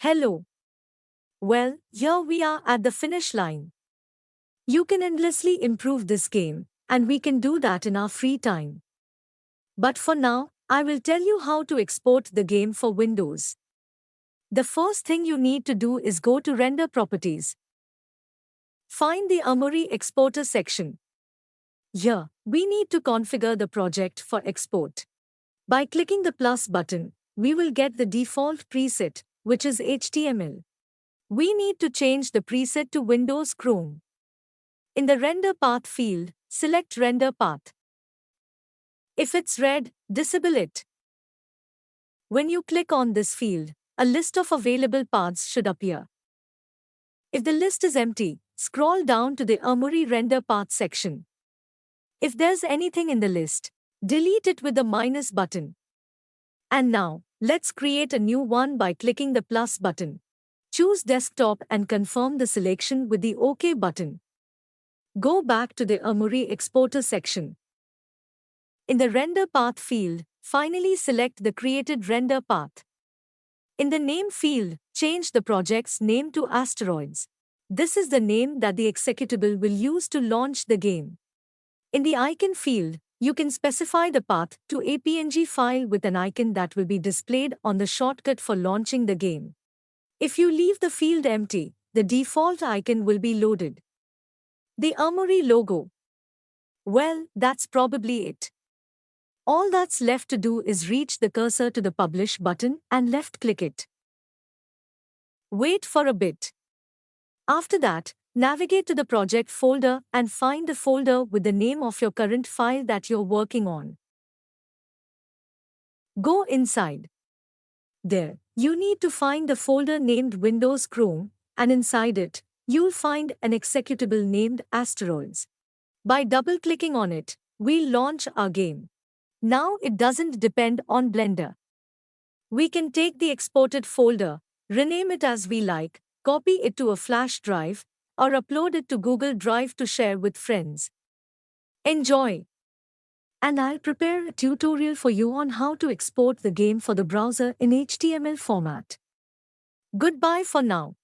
Hello. Well, here we are at the finish line. You can endlessly improve this game, and we can do that in our free time. But for now, I will tell you how to export the game for Windows. The first thing you need to do is go to Render Properties. Find the Armory Exporter section. Here, we need to configure the project for export. By clicking the plus button, we will get the default preset, which is HTML. We need to change the preset to Windows Chrome. In the Render Path field, select Render Path. If it's red, disable it. When you click on this field, a list of available paths should appear. If the list is empty, scroll down to the Armory Render Path section. If there's anything in the list, delete it with the minus button. And now, let's create a new one by clicking the plus button. Choose Desktop and confirm the selection with the OK button. Go back to the Armory Exporter section. In the Render Path field, finally select the created render path. In the Name field, change the project's name to Asteroids. This is the name that the executable will use to launch the game. In the Icon field, you can specify the path to a PNG file with an icon that will be displayed on the shortcut for launching the game. If you leave the field empty, the default icon will be loaded. The Armory logo. Well, that's probably it. All that's left to do is reach the cursor to the Publish button and left-click it. Wait for a bit. After that, navigate to the project folder and find the folder with the name of your current file that you're working on. Go inside. There, you need to find the folder named Windows Chrome, and inside it, you'll find an executable named Asteroids. By double-clicking on it, we'll launch our game. Now it doesn't depend on Blender. We can take the exported folder, rename it as we like, copy it to a flash drive, or upload it to Google Drive to share with friends. Enjoy! And I'll prepare a tutorial for you on how to export the game for the browser in HTML format. Goodbye for now.